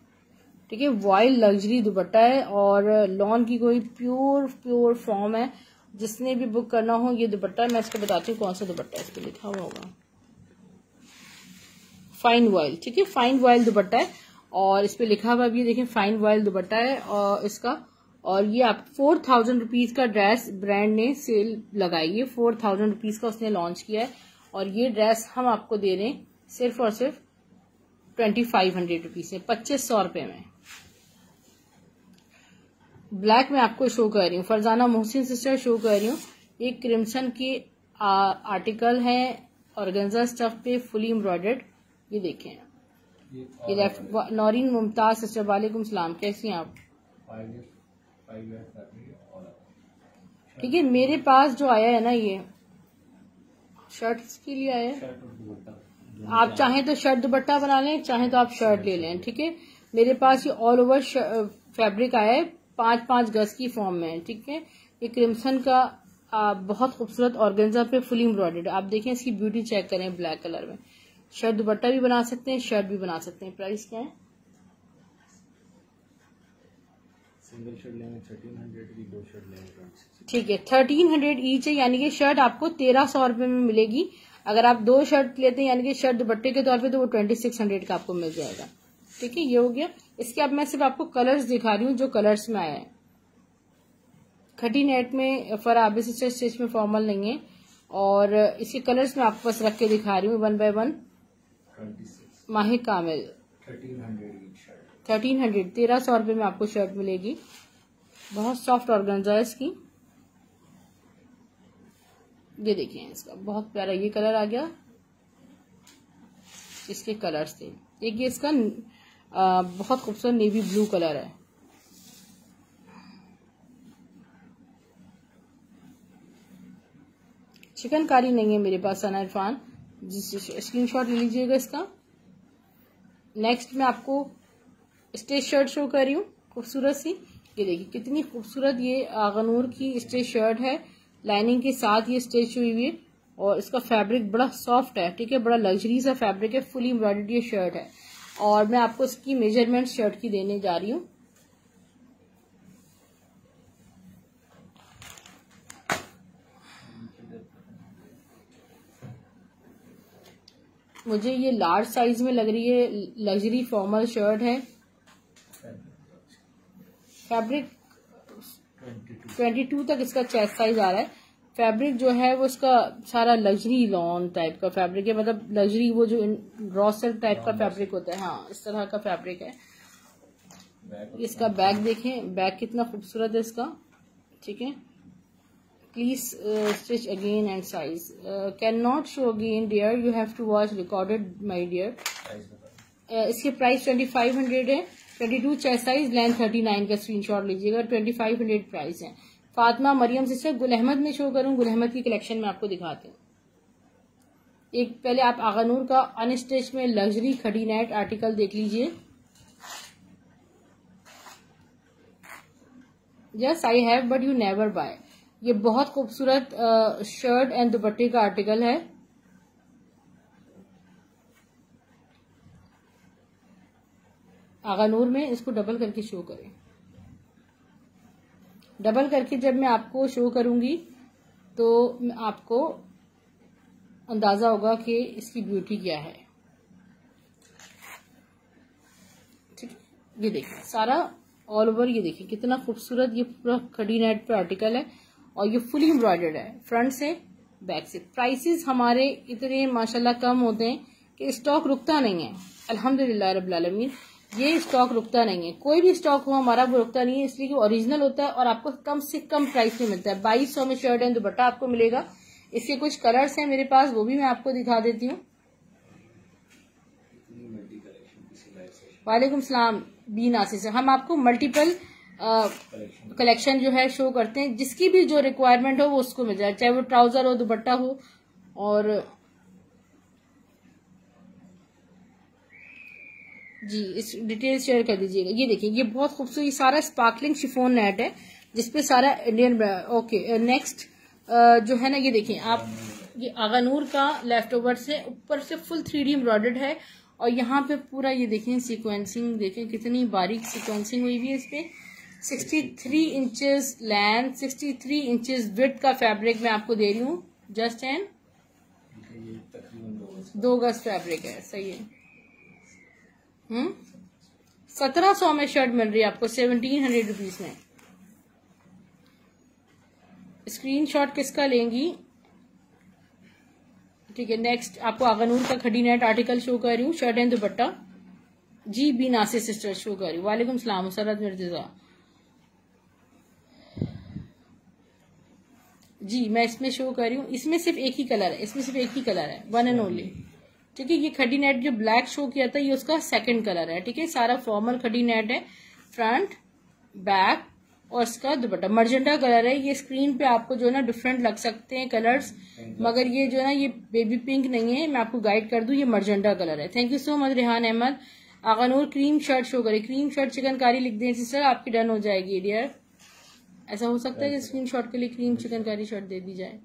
ठीक है। वाइल्ड लग्जरी दुपट्टा है और लॉन की कोई प्योर फॉर्म है। जिसने भी बुक करना हो ये दुपट्टा, मैं इसको बताती हूँ कौन सा दुपट्टा है, इस पे लिखा हुआ होगा फाइन वॉयल, ठीक है। फाइन वॉयल दुपट्टा है और इस पे लिखा हुआ भी देखें फाइन वॉयल दुपट्टा है और इसका। और ये आप 4000 रुपीज का ड्रेस ब्रांड ने सेल लगाई है, 4000 रुपीज का उसने लॉन्च किया है। और ये ड्रेस हम आपको दे रहे हैं सिर्फ और सिर्फ 2500 रुपीज में, 2500 रुपए में। ब्लैक में आपको शो कर रही हूँ, फरजाना मोहसिन सिस्टर शो कर रही हूँ। ये क्रिम्सन के आर्टिकल है ऑर्गेन्जा स्टफ पे फुली एम्ब्रॉयडर्ड, ये देखें। ये लेफ्ट नौरीन मुमताज सिस्टर वालेकुम सलाम, कैसी हैं आप? ठीक है, मेरे पास जो आया है ना ये शर्ट के लिए आया है, आप चाहें तो शर्ट दुपट्टा बना लें, चाहें तो आप शर्ट ले लें, ठीक है। मेरे पास ये ऑल ओवर फैब्रिक आया है 5-5 गज की फॉर्म में, ठीक है। ये क्रिम्सन का बहुत खूबसूरत ऑर्गेन्जा पे फुली एम्ब्रॉयडर्ड, आप देखें इसकी ब्यूटी चेक करें ब्लैक कलर में। शर्ट दुपट्टा भी बना सकते हैं, शर्ट भी बना सकते हैं। प्राइस क्या है? सिंगल शर्ट लेंगे 1300 की, 2 शर्ट लेंगे, ठीक है 1300 ईच है, यानी कि शर्ट आपको 1300 रुपए में मिलेगी। अगर आप 2 शर्ट लेते हैं यानी कि शर्ट दुपट्टे के तौर पे तो वो 2600 का आपको मिल जाएगा, ठीक है। ये हो गया। इसके अब मैं सिर्फ आपको कलर्स दिखा रही हूँ जो कलर्स में आया है। खटी नेट में फराबी से स्टिच में फॉर्मल नहीं है और इसके कलर्स में आपको बस रख के दिखा रही हूँ 1 by 1। माहे कामिल 1300 1300 रुपए में आपको शर्ट मिलेगी। बहुत सॉफ्ट ऑर्गेन्जा है इसकी, ये देखिए इसका बहुत प्यारा ये कलर आ गया। इसके कलर्स थे, एक ये इसका बहुत खूबसूरत नेवी ब्लू कलर है। चिकनकारी नहीं है मेरे पास सना इरफान, स्क्रीनशॉट ले लीजिएगा इसका। नेक्स्ट मैं आपको स्टेज शर्ट शो कर रही हूँ खूबसूरत सी। ये देखिए कितनी खूबसूरत ये आगनूर की स्टेज शर्ट है, लाइनिंग के साथ ये स्टेच हुई हुई है और इसका फैब्रिक बड़ा सॉफ्ट है, ठीक है, बड़ा लग्जरी सा फैब्रिक है, फुली एम्ब्रॉयडर्ड ये शर्ट है। और मैं आपको इसकी मेजरमेंट शर्ट की देने जा रही हूँ। मुझे ये लार्ज साइज में लग रही है, लग्जरी फॉर्मल शर्ट है। फैब्रिक 22 तक इसका चेस्ट साइज आ रहा है। फैब्रिक जो है वो इसका सारा लग्जरी लॉन टाइप का फैब्रिक है, मतलब लग्जरी वो जो रॉ सिल्क टाइप का फैब्रिक होता है, हाँ इस तरह का फैब्रिक है। इसका बैक देखें, बैक कितना खूबसूरत है इसका, ठीक है। Please stitch again and size can not show again dear, you have to watch recorded my dear. इसके प्राइस 2500 है। 22 चेस्ट साइज, लेंथ 39 का स्क्रीनशॉट लीजिएगा। 2500 प्राइस है। फातिमा मरियम सिस्टर, गुल अहमद में शो करूं, गुल अहमद की कलेक्शन में आपको दिखाते हैं। एक पहले आप आगानूर का अनस्टिच में लग्जरी खड़ी नेट आर्टिकल देख लीजिए। Yes I have but you never buy. ये बहुत खूबसूरत शर्ट एंड दुपट्टे का आर्टिकल है। आगानूर में इसको डबल करके शो करें। डबल करके जब मैं आपको शो करूंगी तो आपको अंदाजा होगा कि इसकी ब्यूटी क्या है, ठीक है। ये देखिए सारा ऑल ओवर, ये देखिए कितना खूबसूरत ये पूरा खड़ी नेट पे आर्टिकल है और ये फुली एम्ब्रॉयडर्ड है फ्रंट से बैक से। प्राइसेस हमारे इतने माशाल्लाह कम होते हैं कि स्टॉक रुकता नहीं है, अल्हम्दुलिल्लाह रब्बिल आलमीन। ये स्टॉक रुकता नहीं है, कोई भी स्टॉक हो हमारा वो रुकता नहीं है, इसलिए कि ओरिजिनल होता है और आपको कम से कम प्राइस में मिलता है। 2200 में शर्ट एंड दुपट्टा आपको मिलेगा। इसके कुछ कलर्स हैं मेरे पास, वो भी मैं आपको दिखा देती हूँ। वालेकुम सलाम बी नासिर से, हम आपको मल्टीपल कलेक्शन जो है शो करते हैं, जिसकी भी जो रिक्वायरमेंट हो वो उसको मिल जाए, चाहे वो ट्राउजर हो, दुपट्टा हो। और जी इस डिटेल शेयर कर दीजिएगा। ये देखिए ये बहुत खूबसूरत सारा स्पार्कलिंग शिफॉन नेट है जिसपे सारा इंडियन। ओके नेक्स्ट जो है ना, ये देखिए आप, ये आगानूर का लेफ्ट ओवर से ऊपर से फुल 3D एम्ब्रॉयडर्ड है और यहाँ पे पूरा ये देखें सीक्वेंसिंग, देखें कितनी बारीक सीक्वेंसिंग हुई हुई है इस पे। 63 इंचेस लेंथ, 63 इंचेस विड्थ का फैब्रिक मैं आपको दे रही हूँ, जस्ट एंड 2 गज फैब्रिक है, सही है। 1700 में शर्ट मिल रही है आपको 1700 रुपीज में। स्क्रीनशॉट किसका लेंगी, ठीक है। नेक्स्ट आपको आगानूर का खड़ी नेट आर्टिकल शो कर रही हूँ, शर्ट एंड दुपट्टा। जी बी नासिर सिस्टर शो कर रही हूँ। वालेकुम सलाम मुसरत मिर्जा जी, मैं इसमें शो कर रही हूँ। इसमें सिर्फ एक ही कलर है, इसमें सिर्फ एक ही कलर है, वन एंड ओनली, ठीक है। ये खड़ी नेट जो ब्लैक शो किया था ये उसका सेकंड कलर है, ठीक है। सारा फॉर्मल खड़ी नेट है, फ्रंट बैक और इसका दुपट्टा मर्जेंटा कलर है। ये स्क्रीन पे आपको जो है ना डिफरेंट लग सकते हैं कलर्स, मगर ये जो है ना ये बेबी पिंक नहीं है, मैं आपको गाइड कर दूं, ये मर्जेंटा कलर है। Thank you so much Rehan Ahmed. Agha Noor cream shirt show करे, क्रीम शर्ट चिकनकारी लिख दें सिस्टर, आपकी डन हो जाएगी डियर। ऐसा हो सकता है कि स्क्रीन शॉट के लिए क्रीम चिकनकारी शर्ट दे दी जाए।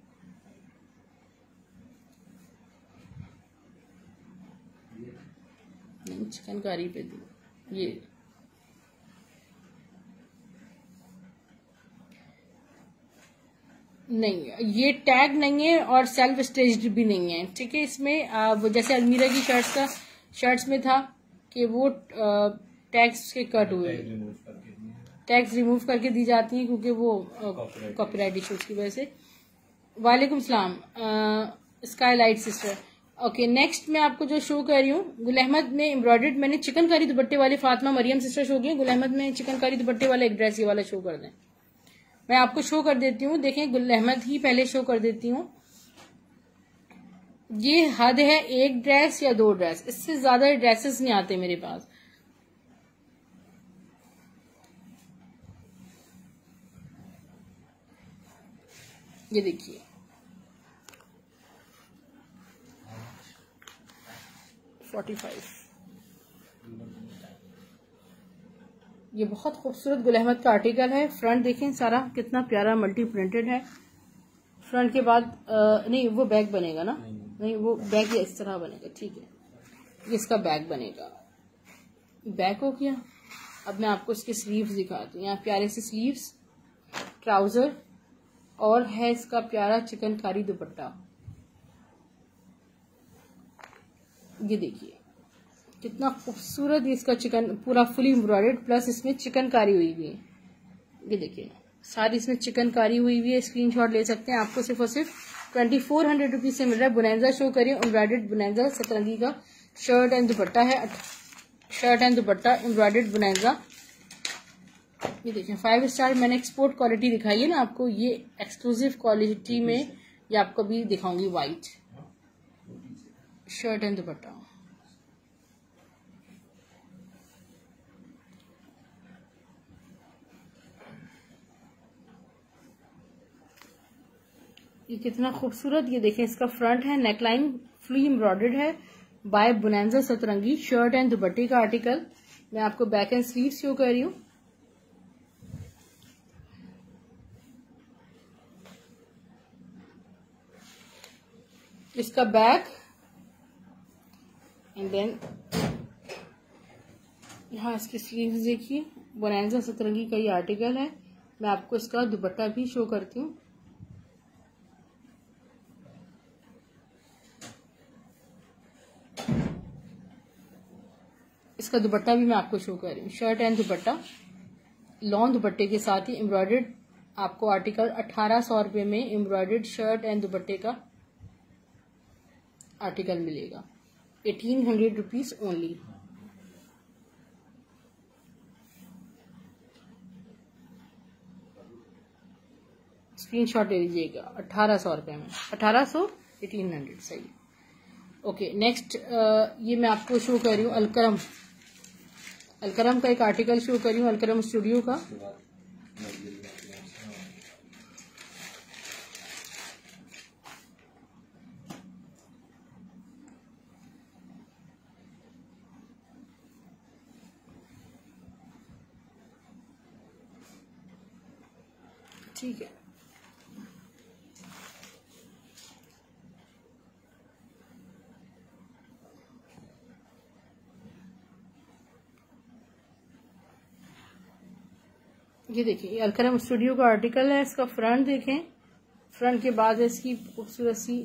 चिकनकारी पे दो, ये नहीं, ये टैग नहीं है और सेल्फ स्टेज्ड भी नहीं है, ठीक है। इसमें वो जैसे अलमीरा की शर्ट्स में था कि वो टैग्स के कट हुए, टैग्स रिमूव करके दी जाती हैं क्योंकि वो कॉपीराइट इश्यूज की वजह से। वालेकुम सलाम स्काईलाइट सिस्टर। ओके नेक्स्ट मैं आपको जो शो कर रही हूँ, गुल अहमद में एम्ब्रॉयडर्ड, मैंने चिकनकारी दुपट्टे वाले फातिमा मरियम सिस्टर शो किए। गुल अहमद में चिकनकारी दुपट्टे वाला एक ड्रेस ये वाला शो कर दें, मैं आपको शो कर देती हूँ। देखें गुल अहमद ही पहले शो कर देती हूँ। ये हद है एक ड्रेस या 2 ड्रेस, इससे ज्यादा ड्रेसेस नहीं आते मेरे पास। ये देखिए ये बहुत खूबसूरत गुल अहमद का आर्टिकल है। फ्रंट देखें सारा कितना प्यारा मल्टी प्रिंटेड है। फ्रंट के बाद नहीं वो बैग बनेगा ना, नहीं वो बैग इस तरह बनेगा, ठीक है, ये इसका बैग बनेगा। बैग हो गया। अब मैं आपको इसके स्लीव्स दिखाती हूँ। यहाँ प्यारे से स्लीव्स, ट्राउजर और है इसका प्यारा चिकनकारी दुपट्टा। ये देखिए कितना खूबसूरत इसका चिकन पूरा फुली एम्ब्रॉयडर्ड प्लस इसमें चिकनकारी हुई हुई है। ये देखिए सारी इसमें चिकनकारी हुई हुई है। स्क्रीनशॉट ले सकते हैं। आपको सिर्फ और सिर्फ 2400 रुपीज से मिल रहा है। बुनैंजा शो करिए, एम्ब्रॉयडर्ड बुनैंजा सतरंगी का शर्ट एंड दुपट्टा है। शर्ट एंड दुपट्टा एम्ब्रॉयडर्ड बुनैंजा। ये देखिए 5 स्टार। मैंने एक्सपोर्ट क्वालिटी दिखाई है ना आपको, ये एक्सक्लूसिव क्वालिटी में ये आपको भी दिखाऊंगी। व्हाइट शर्ट एंड दुपट्टा। ये कितना खूबसूरत, ये देखें इसका फ्रंट है, नेकलाइन फुली एम्ब्रॉयडर्ड है बाय बुनैंजा सतरंगी। शर्ट एंड दुपट्टे का आर्टिकल। मैं आपको बैक एंड स्लीव शो कर रही हूँ। इसका बैक एंड देन यहाँ इसकी स्लीव्स देखिए। बुनैंजा सतरंगी का ये आर्टिकल है। मैं आपको इसका दुपट्टा भी शो करती हूँ। इसका दुपट्टा भी मैं आपको शो कर रही हूँ। शर्ट एंड दुपट्टा लॉन्ग दुपट्टे के साथ ही एम्ब्रॉयडर्ड आपको आर्टिकल 1800 रुपये में एम्ब्रॉयडर्ड शर्ट एंड दुपट्टे का आर्टिकल मिलेगा। 1800 रुपीज ओनली। स्क्रीनशॉट ले लीजिएगा। 1800 रुपये में 1800 1800 सही। ओके नेक्स्ट ये मैं आपको शो कर रही हूँ अलकरम। अलकरम का एक आर्टिकल शो कर रही हूँ, अलकरम स्टूडियो का। ठीक है ये देखिए ये अलकरम स्टूडियो का आर्टिकल है। इसका फ्रंट देखें, फ्रंट के बाद इसकी खूबसूरत सी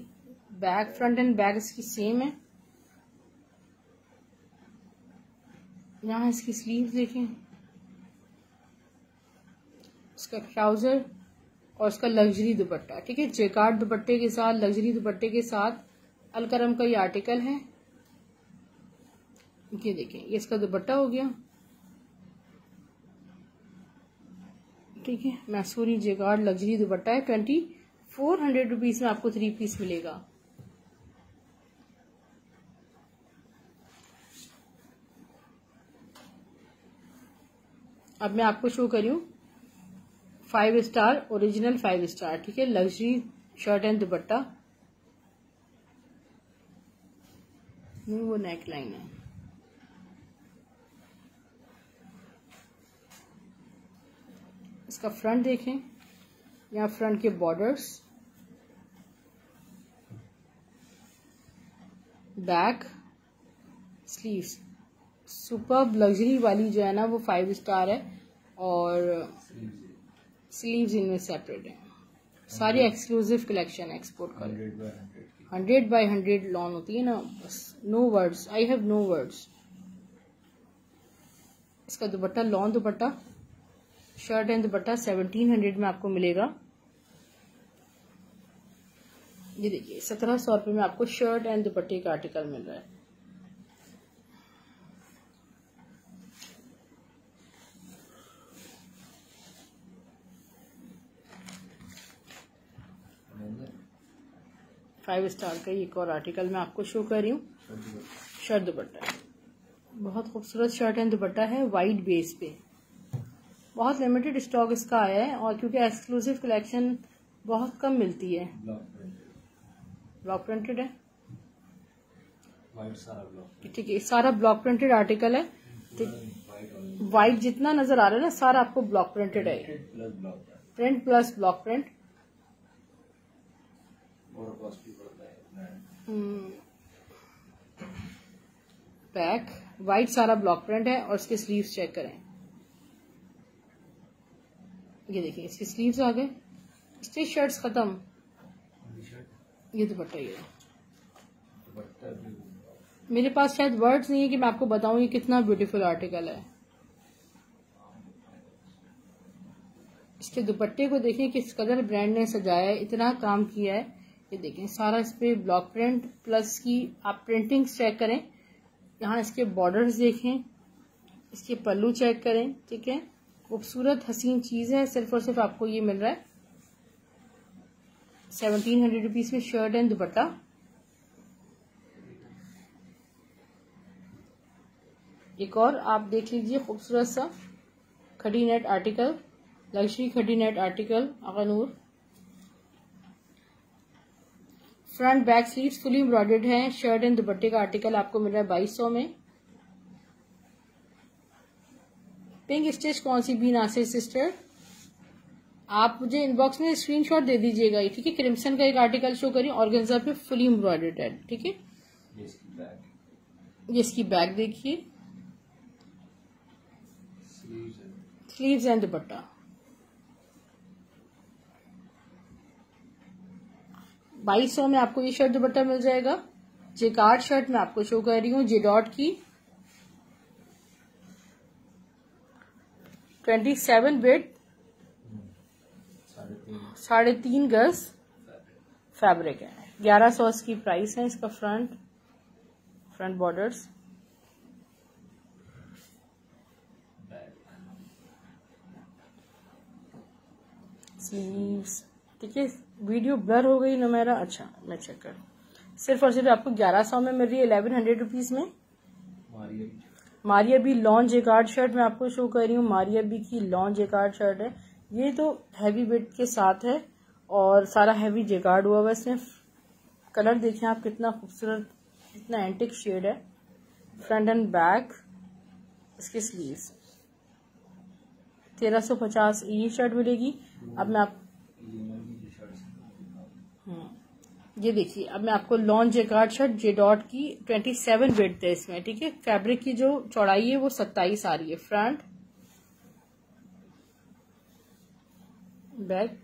बैक, फ्रंट एंड बैक इसकी सेम है। यहाँ इसकी स्लीव देखें, इसका ट्राउजर और इसका लग्जरी दुपट्टा। ठीक है, जेकार्ड दुपट्टे के साथ, लग्जरी दुपट्टे के साथ अलकरम का ये आर्टिकल है। ये देखें ये इसका दुपट्टा हो गया। ठीक है, मैसूरी जेकार्ड लग्जरी दुपट्टा है। 2400 रुपीज में आपको 3 पीस मिलेगा। अब मैं आपको शो करी हूँ 5 स्टार ओरिजिनल 5 स्टार। ठीक है, लग्जरी शर्ट एंड दुपट्टा। नहीं वो नेक लाइन है। इसका फ्रंट देखें, यहाँ फ्रंट के borders, back, sleeves. Superb luxury वाली जो है ना वो 5 स्टार है और स्लीव्स इनमें सेपरेट है। सारी एक्सक्लूसिव कलेक्शन है एक्सपोर्ट का। 100 by 100 लॉन होती है ना, बस no words, I have no words. इसका dupatta lawn dupatta, shirt and dupatta 1700 में आपको मिलेगा। ये देखिए 1700 रुपये में आपको शर्ट एंड दुपट्टे का आर्टिकल मिल रहा है। फाइव स्टार का एक और आर्टिकल मैं आपको शो कर रही हूँ। शर्ट दुपट्टा बहुत खूबसूरत शर्ट एंड दुपट्टा है वाइट बेस पे। बहुत लिमिटेड स्टॉक इसका आया है और क्योंकि एक्सक्लूसिव कलेक्शन बहुत कम मिलती है। ब्लॉक प्रिंटेड है, ठीक है, सारा ब्लॉक प्रिंटेड आर्टिकल है। व्हाइट जितना नजर आ रहा है ना सारा आपको ब्लॉक प्रिंटेड है, plus block print plus block print. और कॉस्टली पड़ता है। बैक व्हाइट सारा ब्लॉक प्रिंट है और इसके स्लीव्स चेक करें, ये देखिए इसकी स्लीव्स आ गए। स्टिच शर्ट्स खत्म, ये दुपट्टा ये मेरे पास शायद वर्ड्स नहीं है कि मैं आपको बताऊं ये कितना ब्यूटीफुल आर्टिकल है। इसके दुपट्टे को देखें किस कदर ब्रांड ने सजाया है, इतना काम किया है। ये देखें सारा इस पे ब्लॉक प्रिंट प्लस की आप प्रिंटिंग चेक करें, यहाँ इसके बॉर्डर्स देखें, इसके पल्लू चेक करें, ठीक है। खूबसूरत हसीन चीज है, सिर्फ और सिर्फ आपको ये मिल रहा है 1700 रुपीज में शर्ट एंड दुपट्टा। एक और आप देख लीजिए खूबसूरत सा खड़ी नेट आर्टिकल, लग्जरी खड़ी net article Agha Noor. Front back sleeves fully embroidered है, शर्ट एंड दुपट्टे का आर्टिकल आपको मिल रहा है 2200 में। पिंक स्टिच कौन सी भी नासिर सिस्टर, आप मुझे इनबॉक्स में स्क्रीनशॉट दे दीजिएगा, ठीक है। क्रिम्सन का एक आर्टिकल शो करिए ऑर्गेन्जा पे फुली एम्ब्रॉयडर्ड है, ठीक है। ये इसकी बैक देखिए, स्लीव्स एंड दुपट्टा। $2200 में आपको ये शर्ट दुपट्टा मिल जाएगा। जेकार्ड शर्ट में आपको शो कर रही हूँ जे डॉट की 27 बिट 3.5 गज फैब्रिक है, 1100 इसकी प्राइस है। इसका फ्रंट बॉर्डर्स, स्लीव्स, ठीक है। वीडियो ब्लर हो गई ना मेरा, अच्छा मैं चेक कर, सिर्फ और सिर्फ आपको 1100 में मिल रही है 1100 रुपीज में। Maria B long jacquard shirt मैं आपको शो कर रही हूँ, मारिया बी की लॉन्ग जेकार्ड शर्ट है। ये तो हैवी बिट के साथ है और सारा हैवी जेकार्ड हुआ हुआ इसमें। कलर देखें आप कितना खूबसूरत, कितना एंटिक शेड है। फ्रंट एंड बैक, इसके स्लीव्स 1350 ये शर्ट मिलेगी। अब मैं आप ये देखिए, अब मैं आपको long jacquard shirt J dot की 27 विड्थ है इसमें, ठीक है। फैब्रिक की जो चौड़ाई है वो 27 आ रही है। फ्रंट बैक,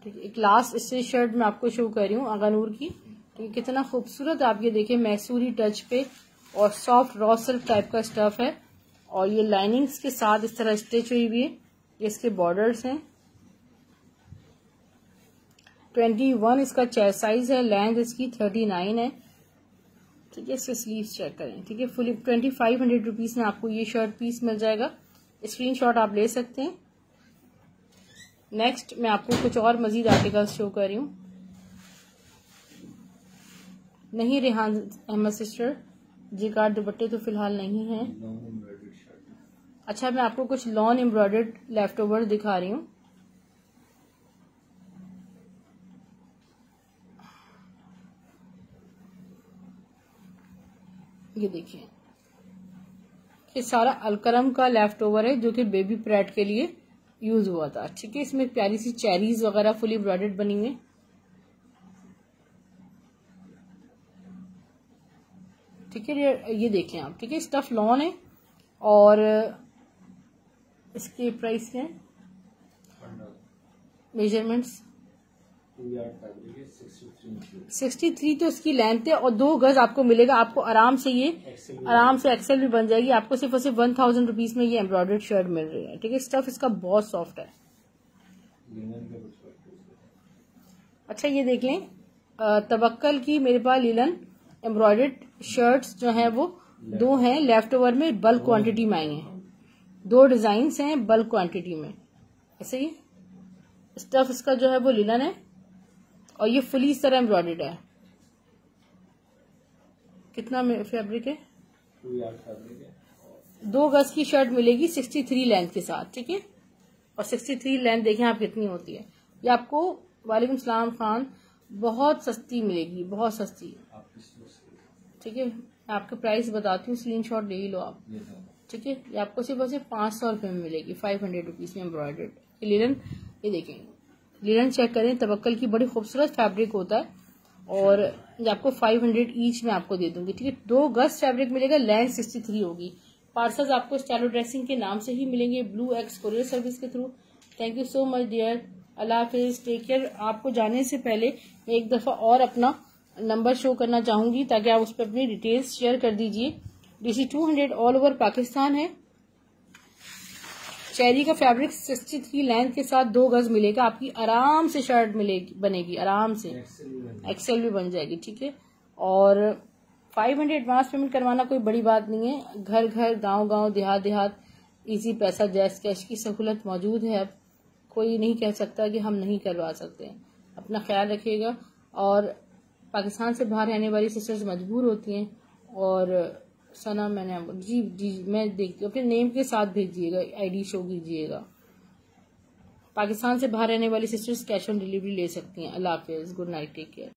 ठीक है। एक लास्ट इससे शर्ट मैं आपको शो कर रही हूँ अगानूर की, ठीक है। कितना खूबसूरत, आप ये देखिए मैसूरी टच पे और सॉफ्ट रॉ सिल्क टाइप का स्टफ है और ये लाइनिंग्स के साथ इस तरह स्टिच हुई हुई है। ये इसके बॉर्डर्स हैं। 21 इसका चेस्ट साइज है, लेंथ इसकी 39 है, ठीक है। इसके स्लीव्स चेक करें, ठीक है। फुली 2500 रुपीज में आपको ये शर्ट पीस मिल जाएगा। स्क्रीनशॉट आप ले सकते हैं। नेक्स्ट मैं आपको कुछ और मजीद आर्टिकल्स शो कर रही हूँ। नहीं रेहान अहमद सिस्टर, जेकार्ड दुपट्टे तो फिलहाल नहीं है। अच्छा, मैं आपको कुछ लॉन एम्ब्रॉयडर्ड लेफ्ट ओवर दिखा रही हूँ। ये देखिए, ये सारा अलकरम का लेफ्ट ओवर है जो कि बेबी प्रेड के लिए यूज हुआ था, ठीक है। इसमें प्यारी सी चेरीज वगैरह फुली एम्ब्रॉयडर्ड बनी हुई, ठीक है। ये देखें आप, ठीक है। स्टफ लॉन है और इसके प्राइस क्या है, मेजरमेंट्स 63 तो इसकी लेंथ है और 2 गज आपको मिलेगा। आपको आराम से ये एक्सेल भी बन जाएगी। आपको सिर्फ और सिर्फ 1000 रुपीज में ये एम्ब्रॉयडर्ड शर्ट मिल रही है, ठीक है। स्टफ इसका बहुत सॉफ्ट है। अच्छा, ये देख लें तवक्कल की मेरे पास लिलन एम्ब्रॉयडर्ड शर्ट्स जो हैं वो 2 हैं लेफ्ट ओवर में, बल्क क्वांटिटी में आई हैं। 2 डिजाइन हैं बल्क क्वांटिटी में, ऐसे ही स्टफ इसका जो है वो लिलन है और ये फुली इस तरह एम्ब्रॉयडर्ड है। कितना फैब्रिक है, 2 गज की शर्ट मिलेगी 63 लेंथ के साथ, ठीक है। और 63 लेंथ देखें आप कितनी होती है। ये आपको, वालेकुम सलाम खान, बहुत सस्ती मिलेगी, बहुत सस्ती। ठीक है, आपके प्राइस बताती हूँ, स्क्रीनशॉट ले ही लो आप। ठीक है, ये आपको सिर्फ और सिर्फ 500 रुपये में मिलेगी, 500 रुपीज में एम्ब्रॉयडर्ड लिनन। ये देखें, लिनन चेक करें, तवक्कल की बड़ी खूबसूरत फैब्रिक होता है और ये आपको 500 ईच में आपको दे दूंगी। ठीक है, 2 गज फैब्रिक मिलेगा, लेंथ 63 होगी। पार्सल्स आपको स्टाइलो ड्रेसिंग के नाम से ही मिलेंगे, ब्लू एक्स कोरियर सर्विस के through. Thank you so much dear, Allah हाफिज, टेक केयर। आपको जाने से पहले मैं एक दफा और अपना नंबर शो करना चाहूंगी ताकि आप उस पर अपनी डिटेल्स शेयर कर दीजिए। DC 200 ऑल ओवर पाकिस्तान है। चेरी का फैब्रिक 63 लेंथ के साथ 2 गज मिलेगा, आपकी आराम से शर्ट मिलेगी, बनेगी आराम से, एक्सेल भी बन जाएगी। ठीक है, और 500 एडवांस पेमेंट करवाना कोई बड़ी बात नहीं है। घर घर, गांव गांव, देहात देहात, इजी पैसा, जैस कैश की सहूलत मौजूद है। अब कोई नहीं कह सकता कि हम नहीं करवा सकते हैं। अपना ख्याल रखिएगा। और पाकिस्तान से बाहर रहने वाली सिस्टर्स मजबूर होती हैं। और सना, मैंने जी मैं देखती हूँ, अपने नेम के साथ भेजिएगा, ID शो कीजिएगा। पाकिस्तान से बाहर रहने वाली सिस्टर्स कैश ऑन डिलीवरी ले सकती हैं। अल्लाह हाफिज, गुड नाइट, टेक केयर।